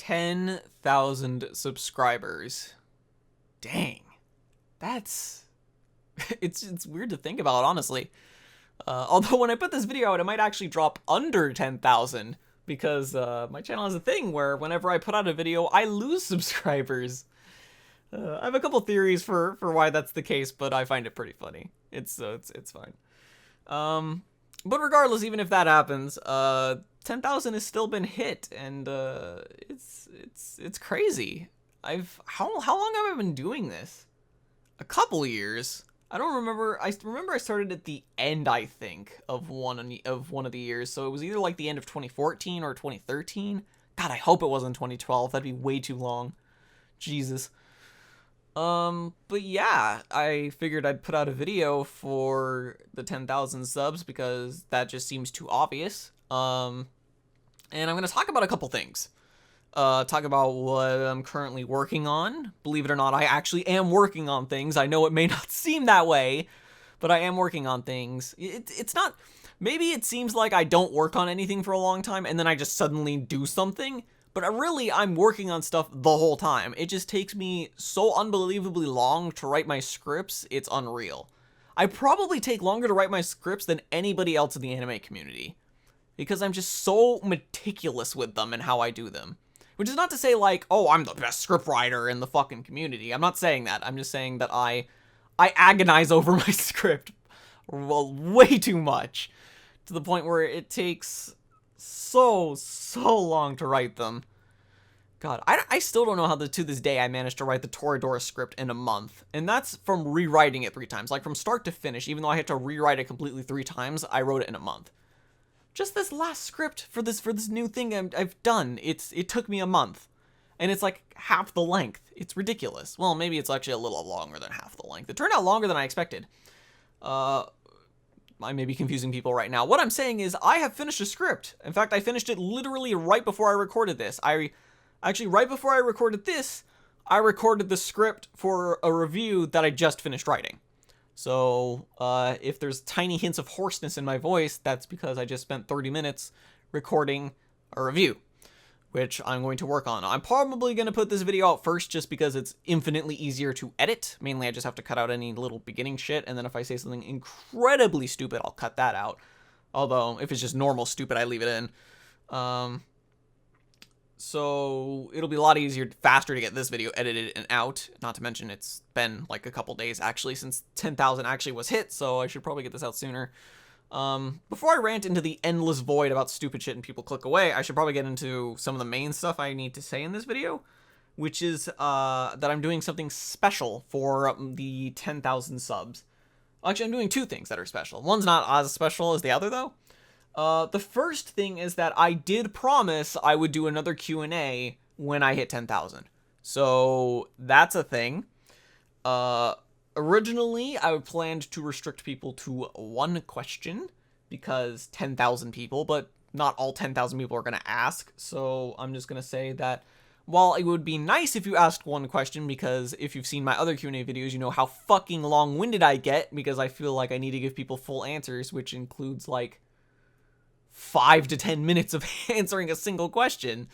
10,000 subscribers. Dang. That's... it's weird to think about, honestly. Although when I put this video out, it might actually drop under 10,000 because my channel has a thing where whenever I put out a video, I lose subscribers. I have a couple theories for why that's the case, but I find it pretty funny. It's fine. But regardless, even if that happens, 10,000 has still been hit, and it's crazy. How long have I been doing this? A couple years. I don't remember. I remember I started at the end, I think, of one of the years. So it was either like the end of 2014 or 2013. God, I hope it wasn't 2012. That'd be way too long. Jesus. But yeah, I figured I'd put out a video for the 10,000 subs because that just seems too obvious. And I'm going to talk about a couple things. Talk about what I'm currently working on. Believe it or not, I actually am working on things. I know it may not seem that way, but I am working on things. It's not... Maybe it seems like I don't work on anything for a long time, and then I just suddenly do something. But really, I'm working on stuff the whole time. It just takes me so unbelievably long to write my scripts, it's unreal. I probably take longer to write my scripts than anybody else in the anime community, because I'm just so meticulous with them and how I do them. Which is not to say, like, oh, I'm the best scriptwriter in the fucking community. I'm not saying that. I'm just saying that I agonize over my script way too much, to the point where it takes so long to write them. God, I still don't know how to this day I managed to write the Toradora script in a month. And that's from rewriting it 3 times. Like, from start to finish, even though I had to rewrite it completely 3 times, I wrote it in a month. Just this last script for this new thing I've done, it took me a month. And it's like half the length. It's ridiculous. Well, maybe it's actually a little longer than half the length. It turned out longer than I expected. I may be confusing people right now. What I'm saying is I have finished a script. In fact, I finished it literally right before I recorded this. Actually, right before I recorded this, I recorded the script for a review that I just finished writing. So, if there's tiny hints of hoarseness in my voice, that's because I just spent 30 minutes recording a review, which I'm going to work on. I'm probably going to put this video out first just because it's infinitely easier to edit. Mainly, I just have to cut out any little beginning shit, and then if I say something incredibly stupid, I'll cut that out. Although, if it's just normal stupid, I leave it in. So it'll be a lot easier, faster to get this video edited and out. Not to mention it's been like a couple days actually since 10,000 actually was hit, so I should probably get this out sooner. Before I rant into the endless void about stupid shit and people click away, I should probably get into some of the main stuff I need to say in this video, which is that I'm doing something special for the 10,000 subs. Actually, I'm doing 2 things that are special. One's not as special as the other though. The first thing is that I did promise I would do another Q&A when I hit 10,000. So that's a thing. Originally, I planned to restrict people to 1 question because 10,000 people, but not all 10,000 people are going to ask. So I'm just going to say that while it would be nice if you asked 1 question, because if you've seen my other Q&A videos, you know how fucking long-winded I get because I feel like I need to give people full answers, which includes like 5 to 10 minutes of answering a single question.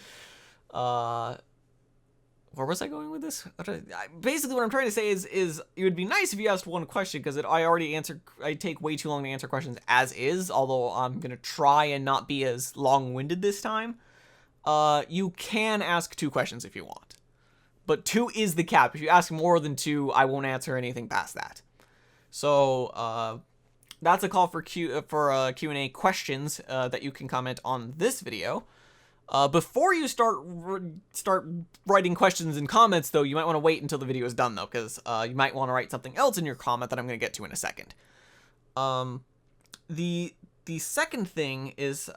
Where was I going with this? Basically, what I'm trying to say is it would be nice if you asked 1 question, because I take way too long to answer questions as is, although I'm going to try and not be as long-winded this time. You can ask 2 questions if you want. But 2 is the cap. If you ask more than 2, I won't answer anything past that. So, that's a call for Q&A questions that you can comment on this video. Before you start writing questions and comments, though, you might want to wait until the video is done, though, because you might want to write something else in your comment that I'm going to get to in a second. The second thing is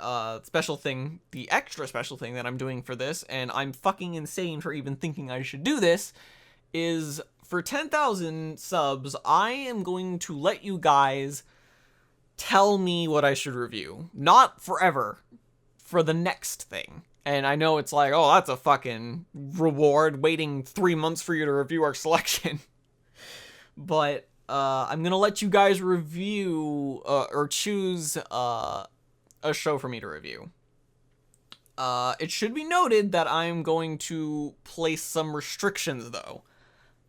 special thing, the extra special thing that I'm doing for this, and I'm fucking insane for even thinking I should do this, is for 10,000 subs, I am going to let you guys tell me what I should review. Not forever, for the next thing. And I know it's like, oh, that's a fucking reward, waiting 3 months for you to review our selection. But I'm gonna let you guys review or choose a show for me to review. It should be noted that I'm going to place some restrictions, though.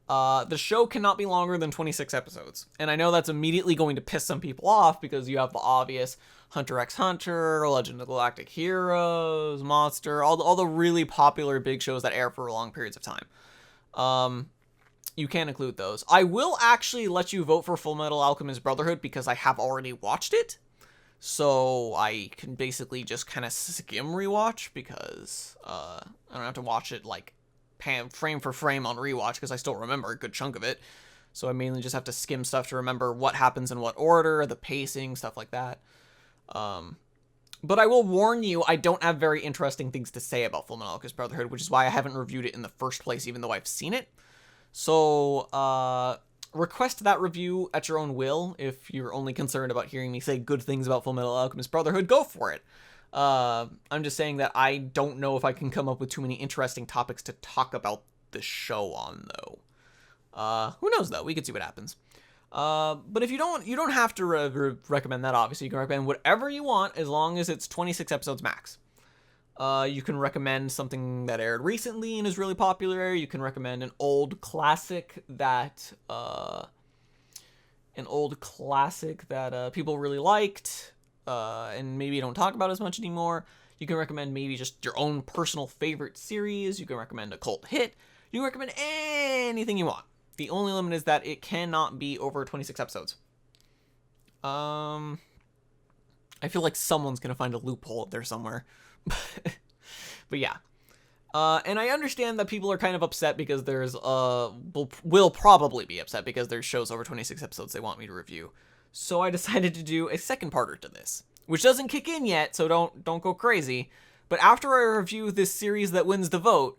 The show cannot be longer than 26 episodes. And I know that's immediately going to piss some people off because you have the obvious Hunter x Hunter, Legend of Galactic Heroes, Monster, all the really popular big shows that air for long periods of time. You can't include those. I will actually let you vote for Full Metal Alchemist Brotherhood because I have already watched it. So I can basically just kind of skim rewatch because I don't have to watch it like frame for frame on rewatch because I still remember a good chunk of it. So I mainly just have to skim stuff to remember what happens in what order, the pacing, stuff like that. But I will warn you, I don't have very interesting things to say about Fullmetal Alchemist Brotherhood, which is why I haven't reviewed it in the first place, even though I've seen it. So, request that review at your own will. If you're only concerned about hearing me say good things about Fullmetal Alchemist Brotherhood, go for it. I'm just saying that I don't know if I can come up with too many interesting topics to talk about the show on, though. Who knows, though? We could see what happens. But if you don't have to recommend that, obviously. You can recommend whatever you want as long as it's 26 episodes max. You can recommend something that aired recently and is really popular. You can recommend an old classic that people really liked, and maybe don't talk about as much anymore. You can recommend maybe just your own personal favorite series. You can recommend a cult hit. You can recommend anything you want. The only limit is that it cannot be over 26 episodes. I feel like someone's gonna find a loophole there somewhere. But yeah. And I understand that people are kind of upset because there's will probably be upset because there's shows over 26 episodes they want me to review. So I decided to do a second parter to this, which doesn't kick in yet, so don't go crazy. But after I review this series that wins the vote,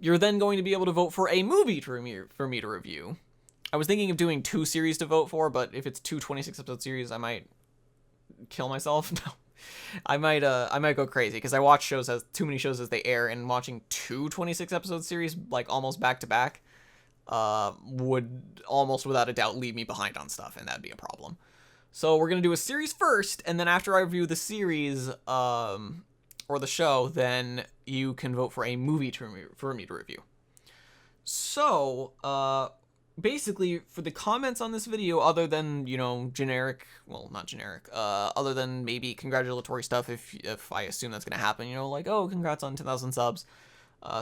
you're then going to be able to vote for a movie for me to review. I was thinking of doing 2 series to vote for, but if it's 2 26-episode series, I might kill myself. No. I might go crazy because I watch shows as too many shows as they air, and watching 2 26-episode series like almost back to back would almost without a doubt leave me behind on stuff, and that'd be a problem. So we're gonna do a series first, and then after I review the series or the show, then you can vote for a movie for me to review. So basically, for the comments on this video, other than, you know, generic, well, not generic, other than maybe congratulatory stuff, if I assume that's going to happen, you know, like, oh, congrats on 10,000 subs,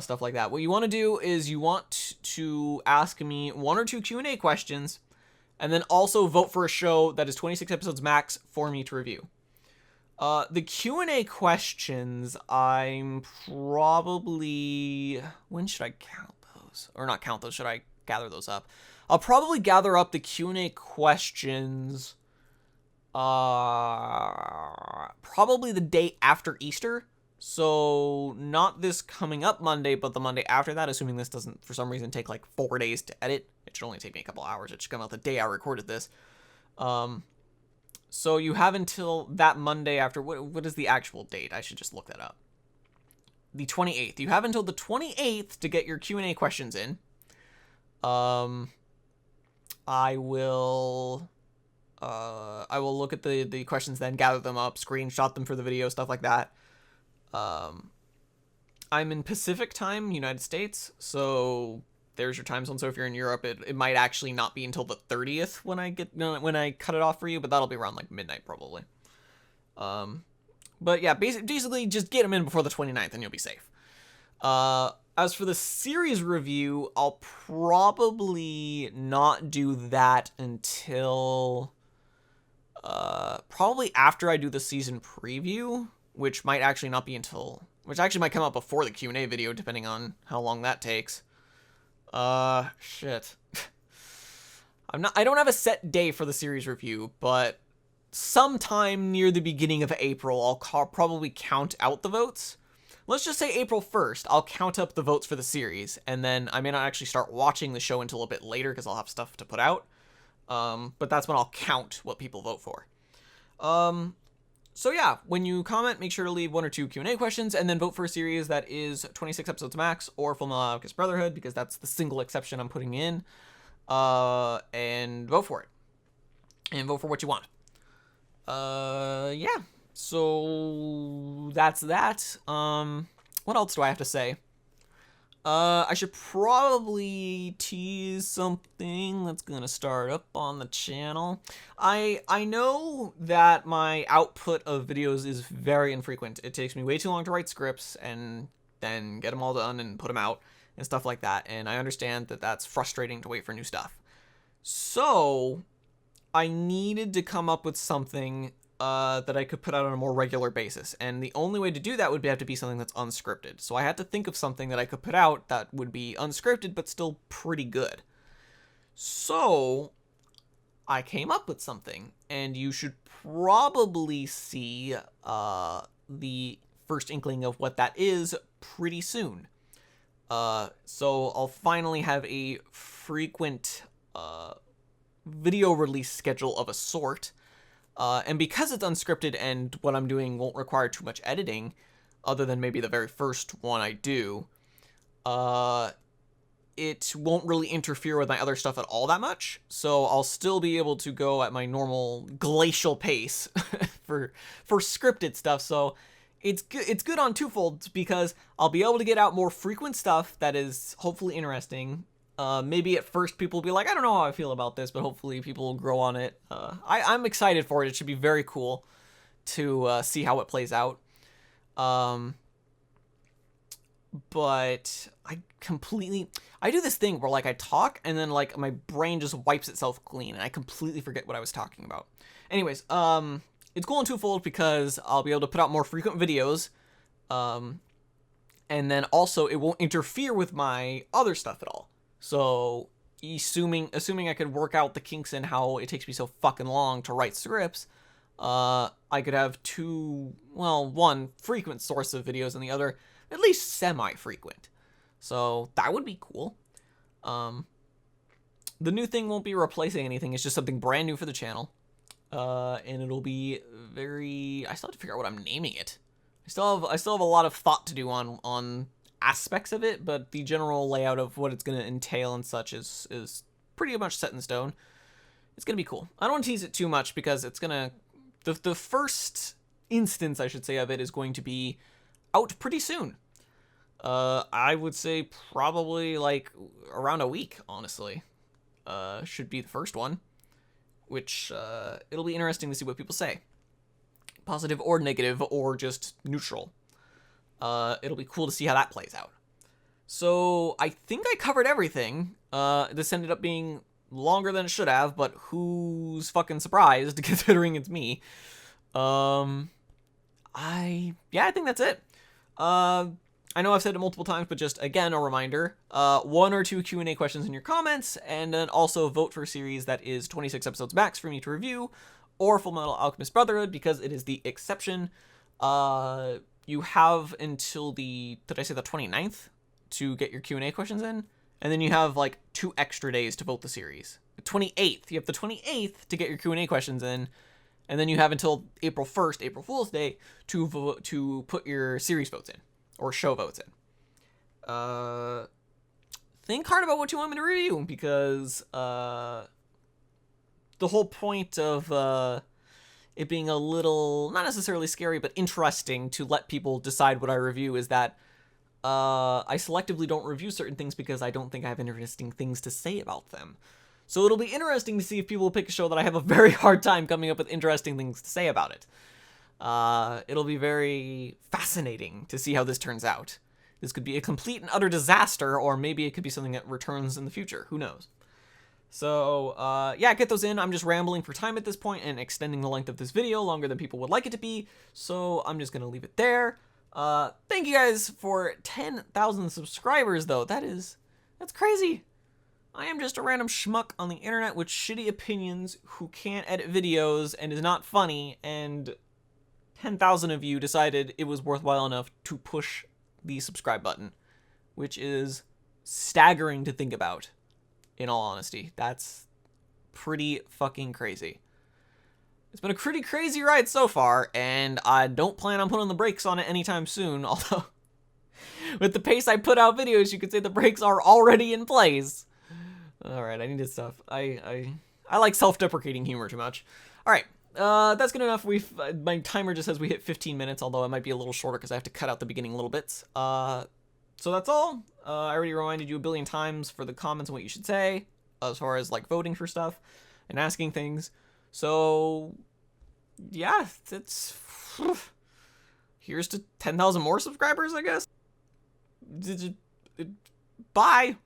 stuff like that. What you want to do is you want to ask me 1 or 2 Q&A questions, and then also vote for a show that is 26 episodes max for me to review. The Q&A questions, I'm probably, when should I count those? Or not count those, should I gather those up? I'll probably gather up the Q&A questions probably the day after Easter. So not this coming up Monday, but the Monday after that, assuming this doesn't for some reason take like 4 days to edit. It should only take me a couple hours. It should come out the day I recorded this. So you have until that Monday after, what is the actual date? I should just look that up. The 28th. You have until the 28th to get your Q&A questions in. I will look at the questions, then gather them up, screenshot them for the video, stuff like that. I'm in Pacific time, United States, so there's your time zone. So if you're in Europe, it might actually not be until the 30th when I cut it off for you, but that'll be around like midnight probably. But yeah, basically just get them in before the 29th and you'll be safe. As for the series review, I'll probably not do that until probably after I do the season preview, which might actually not be until, which actually might come out before the Q&A video, depending on how long that takes. Shit. I don't have a set day for the series review, but sometime near the beginning of April, I'll probably count out the votes. Let's just say April 1st, I'll count up the votes for the series, and then I may not actually start watching the show until a bit later because I'll have stuff to put out. But that's when I'll count what people vote for. So yeah, when you comment, make sure to leave 1 or 2 Q&A questions, and then vote for a series that is 26 episodes max, or Fullmetal Alchemist Brotherhood, because that's the single exception I'm putting in. And vote for it. And vote for what you want. Yeah. So that's that. What else do I have to say? I should probably tease something that's gonna start up on the channel. I know that my output of videos is very infrequent. It takes me way too long to write scripts and then get them all done and put them out and stuff like that. And I understand that that's frustrating to wait for new stuff. So I needed to come up with something that I could put out on a more regular basis. And the only way to do that would have to be something that's unscripted. So I had to think of something that I could put out that would be unscripted, but still pretty good. So I came up with something, and you should probably see the first inkling of what that is pretty soon. So I'll finally have a frequent video release schedule of a sort. And because it's unscripted and what I'm doing won't require too much editing, other than maybe the very first one I do, it won't really interfere with my other stuff at all that much. So I'll still be able to go at my normal glacial pace for scripted stuff. So it's good on twofold, because I'll be able to get out more frequent stuff that is hopefully interesting. Maybe at first people will be like, I don't know how I feel about this, but hopefully people will grow on it. I'm excited for it. It should be very cool to see how it plays out. But I do this thing where like I talk and then like my brain just wipes itself clean and I completely forget what I was talking about. Anyways, it's cool in twofold because I'll be able to put out more frequent videos. And then also it won't interfere with my other stuff at all. So, assuming I could work out the kinks in how it takes me so fucking long to write scripts, I could have one frequent source of videos and the other at least semi-frequent. So, that would be cool. The new thing won't be replacing anything, it's just something brand new for the channel. And it'll be I still have to figure out what I'm naming it. I still have a lot of thought to do on aspects of it, but the general layout of what it's going to entail and such is pretty much set in stone. It's going to be cool. I don't want to tease it too much because it's going to... The first instance, I should say, of it is going to be out pretty soon. I would say probably like around a week, honestly. Should be the first one, which it'll be interesting to see what people say. Positive or negative or just neutral. It'll be cool to see how that plays out. So I think I covered everything. This ended up being longer than it should have, but who's fucking surprised considering it's me? I think that's it. I know I've said it multiple times, but just again, a reminder, 1 or 2 Q&A questions in your comments, and then also vote for a series that is 26 episodes max for me to review, or Fullmetal Alchemist Brotherhood, because it is the exception. You have until the 29th to get your Q&A questions in, and then you have like 2 extra days to vote the series. The 28th, you have the 28th to get your Q&A questions in, and then you have until April 1st, April Fool's Day, to put your series votes in, or show votes in. Think hard about what you want me to review, because the whole point of it being a little, not necessarily scary, but interesting to let people decide what I review is that I selectively don't review certain things because I don't think I have interesting things to say about them. So it'll be interesting to see if people pick a show that I have a very hard time coming up with interesting things to say about it. It'll be very fascinating to see how this turns out. This could be a complete and utter disaster, or maybe it could be something that returns in the future. Who knows? So, yeah, get those in. I'm just rambling for time at this point and extending the length of this video longer than people would like it to be, so I'm just going to leave it there. Thank you guys for 10,000 subscribers, though. That's crazy. I am just a random schmuck on the internet with shitty opinions who can't edit videos and is not funny, and 10,000 of you decided it was worthwhile enough to push the subscribe button, which is staggering to think about. In all honesty, that's pretty fucking crazy. It's been a pretty crazy ride so far, and I don't plan on putting the brakes on it anytime soon, although with the pace I put out videos, you could say the brakes are already in place. Alright, I need to stop. I like self-deprecating humor too much. Alright, that's good enough. My timer just says we hit 15 minutes, although it might be a little shorter because I have to cut out the beginning little bits. So that's all. I already reminded you a billion times for the comments and what you should say, as far as like voting for stuff and asking things. So yeah, it's here's to 10,000 more subscribers, I guess. Bye.